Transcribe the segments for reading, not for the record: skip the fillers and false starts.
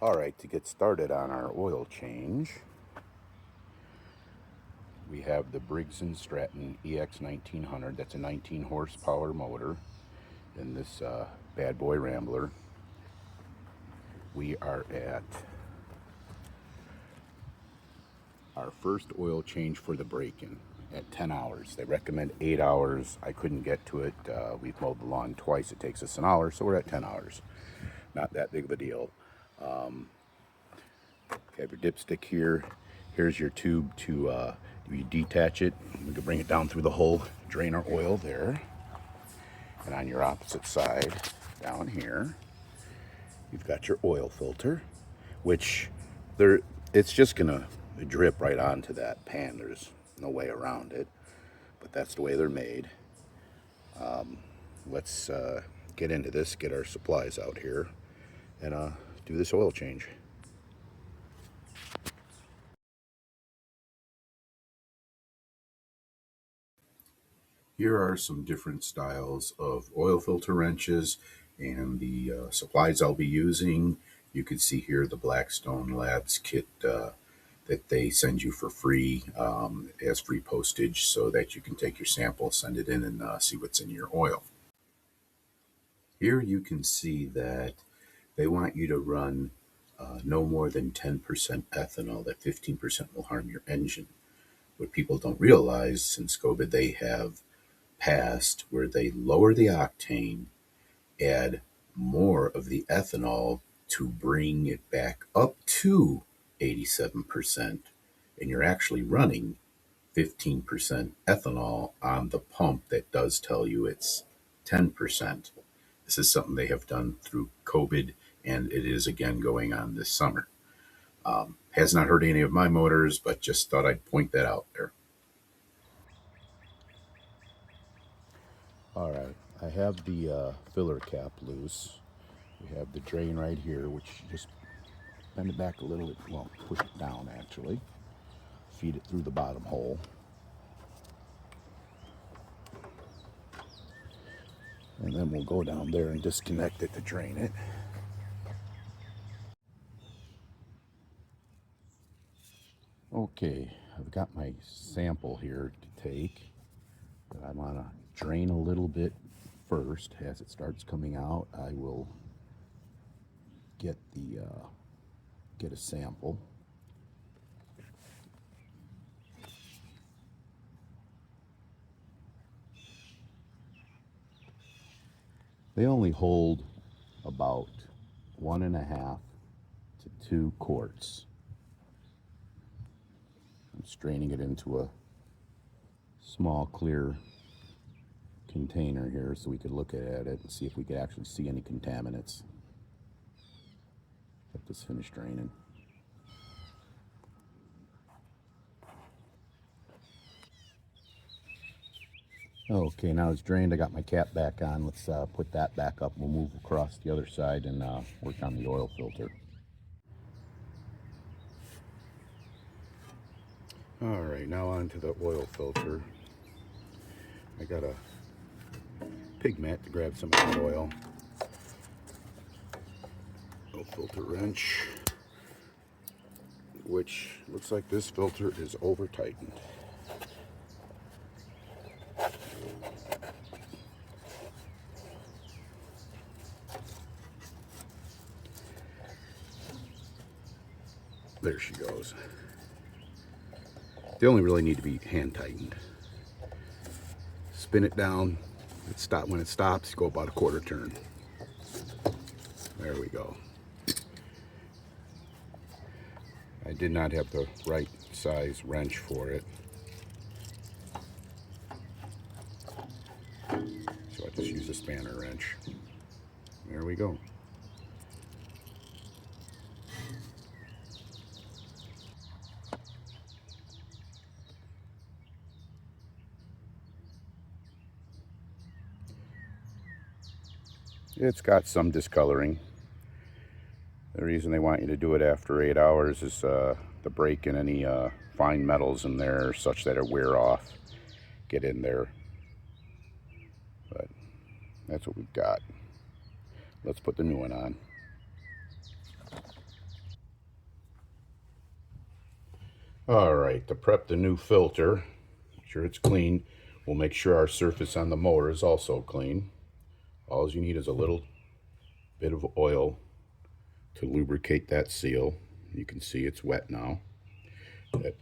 Alright, to get started on our oil change, we have the Briggs & Stratton EX 1900. That's a 19 horsepower motor in this bad boy Rambler. We are at our first oil change for the break-in at 10 hours. They recommend 8 hours. I couldn't get to it. We've mowed the lawn twice. It takes us an hour, so we're at 10 hours. Not that big of a deal. Have your dipstick here. Here's your tube to you detach it. We can bring it down through the hole, drain our oil there. And on your opposite side, down here, you've got your oil filter, which it's just gonna drip right onto that pan. There's no way around it, but that's the way they're made. Let's get into this, get our supplies out here, and do this oil change. Here are some different styles of oil filter wrenches and the supplies I'll be using. You can see here the Blackstone Labs kit that they send you for free as free postage so that you can take your sample, send it in, and see what's in your oil. Here you can see that they want you to run no more than 10% ethanol, that 15% will harm your engine. What people don't realize, since COVID, they have passed where they lower the octane, add more of the ethanol to bring it back up to 87%, and you're actually running 15% ethanol on the pump that does tell you it's 10%. This is something they have done through COVID, and it is again going on this summer. Has not hurt any of my motors, but just thought I'd point that out there. All right, I have the filler cap loose. We have the drain right here, which just bend it back a little bit, well, push it down actually. Feed it through the bottom hole. And then we'll go down there and disconnect it to drain it. Okay, I've got my sample here to take, but I want to drain a little bit first. As it starts coming out, I will get a sample. They only hold about 1.5 to 2 quarts. I'm straining it into a small clear container here so we could look at it and see if we could actually see any contaminants. Let this finish draining. Okay, now it's drained. I got my cap back on. Let's put that back up. We'll move across the other side and work on the oil filter. All right, now on to the oil filter. I got a pig mat to grab some of that oil. Oil filter wrench, which looks like this filter is over tightened. There she goes. They only really need to be hand tightened. Spin it down. When it stops, go about a quarter turn. There we go. I did not have the right size wrench for it, so I just used a spanner wrench. There we go. It's got some discoloring. The reason they want you to do it after 8 hours is to break in any fine metals in there such that it wear off, get in there. But that's what we've got. Let's put the new one on. All right, to prep the new filter, make sure it's clean. We'll make sure our surface on the motor is also clean. All you need is a little bit of oil to lubricate that seal. You can see it's wet now.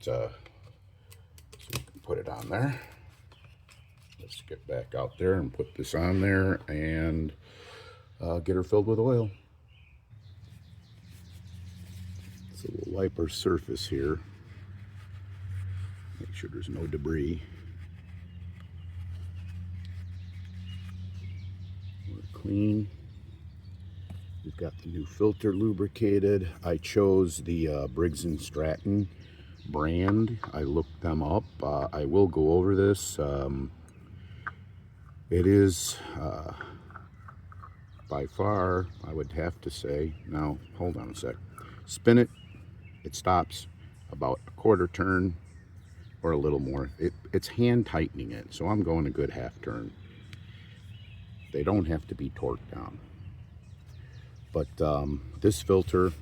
So you can put it on there. Let's get back out there and put this on there and get her filled with oil. So we'll wipe our surface here. Make sure there's no debris. We're clean. We've got the new filter lubricated. I chose the Briggs & Stratton brand. I looked them up. I will go over this. It is by far, I would have to say, now hold on a sec. Spin it, it stops about a quarter turn or a little more. It's hand tightening it, so I'm going a good half turn. They don't have to be torqued down. But this filter,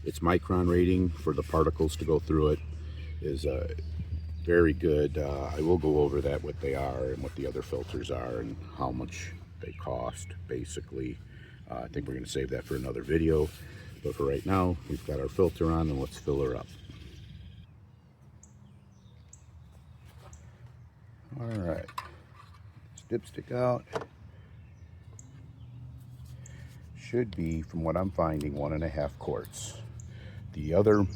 its micron rating for the particles to go through it is very good. I will go over that, what they are and what the other filters are and how much they cost, basically. I think we're going to save that for another video. But for right now, we've got our filter on, and let's fill her up. All right, dipstick out. Should be, from what I'm finding, 1.5 quarts. The other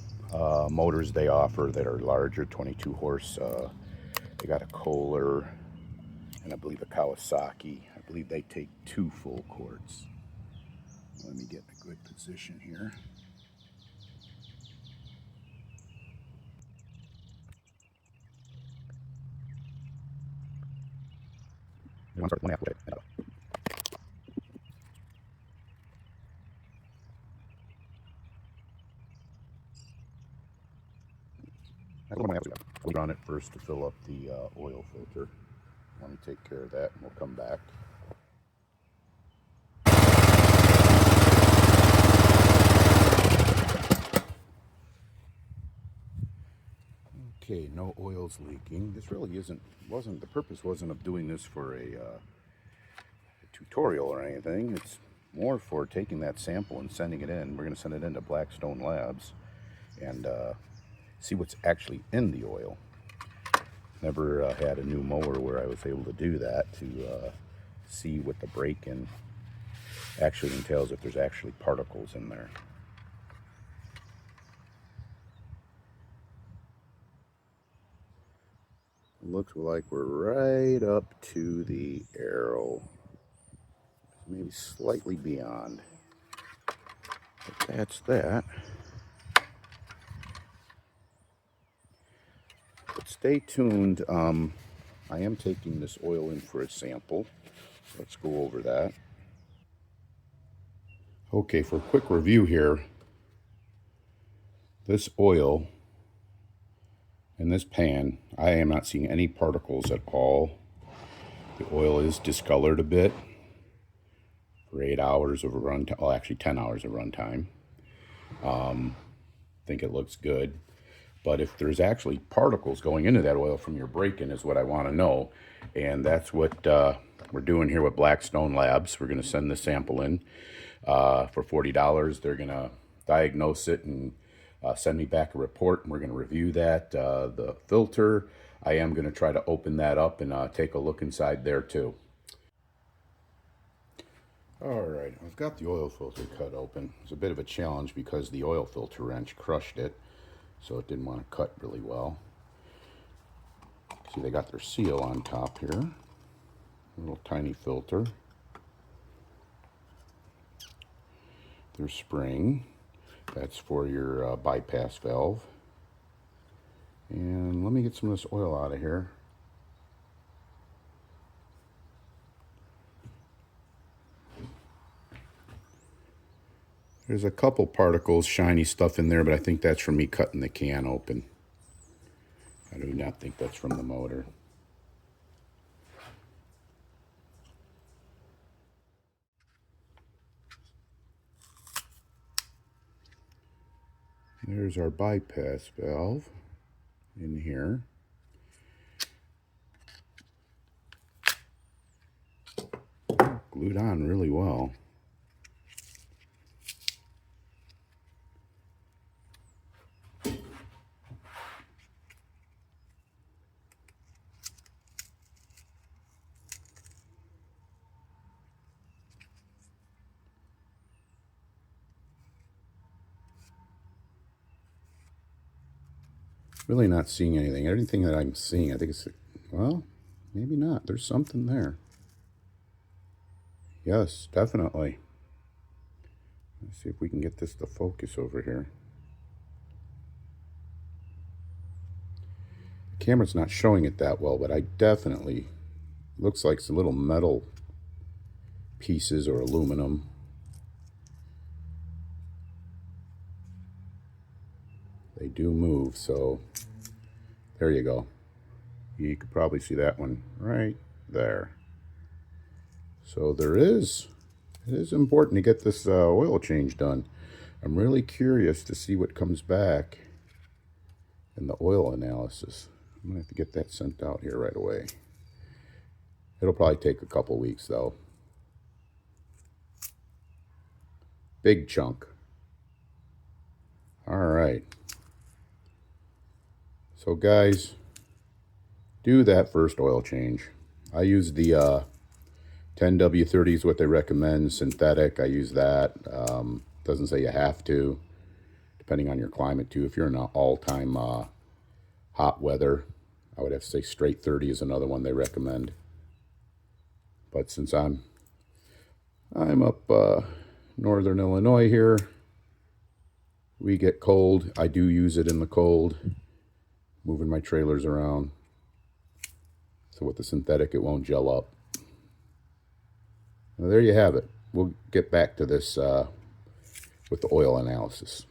motors they offer that are larger, 22 horse, they got a Kohler and I believe a Kawasaki. I believe they take 2 full quarts. Let me get in a good position here. You want to start with 1.5 quart. We'll run it first to fill up the oil filter. Let me take care of that and we'll come back. Okay, no oil's leaking. This really wasn't the purpose wasn't of doing this for a tutorial or anything. It's more for taking that sample and sending it in. We're going to send it into Blackstone Labs and see what's actually in the oil. Never had a new mower where I was able to do that, to see what the break-in actually entails, if there's actually particles in there. Looks like we're right up to the arrow, maybe slightly beyond, but that's that. But stay tuned. I am taking this oil in for a sample. Let's go over that. Okay, for a quick review here, this oil in this pan, I am not seeing any particles at all. The oil is discolored a bit for 8 hours of runtime, well, actually 10 hours of runtime. I think it looks good. But if there's actually particles going into that oil from your break-in is what I want to know. And that's what we're doing here with Blackstone Labs. We're going to send the sample in for $40. They're going to diagnose it and send me back a report, and we're going to review that. The filter, I am going to try to open that up and take a look inside there too. All right, I've got the oil filter cut open. It's a bit of a challenge because the oil filter wrench crushed it, so it didn't want to cut really well. See, they got their seal on top here. A little tiny filter. Their spring. That's for your bypass valve. And let me get some of this oil out of here. There's a couple particles, shiny stuff in there, but I think that's from me cutting the can open. I do not think that's from the motor. There's our bypass valve in here. Glued on really well. Really not seeing anything. Everything that I'm seeing, I think it's, well, maybe not. There's something there. Yes, definitely. Let's see if we can get this to focus over here. The camera's not showing it that well, but I definitely, looks like some little metal pieces or aluminum. They do move, so there you go. You could probably see that one right there. So it is important to get this oil change done. I'm really curious to see what comes back in the oil analysis. I'm gonna have to get that sent out here right away. It'll probably take a couple weeks though. Big chunk. All right. So guys, do that first oil change. I use the 10W30 is what they recommend, synthetic. I use that. Doesn't say you have to, depending on your climate too. If you're in an all-time hot weather, I would have to say straight 30 is another one they recommend. But since I'm up northern Illinois here, we get cold. I do use it in the cold, moving my trailers around. So with the synthetic, it won't gel up. Well, there you have it. We'll get back to this with the oil analysis.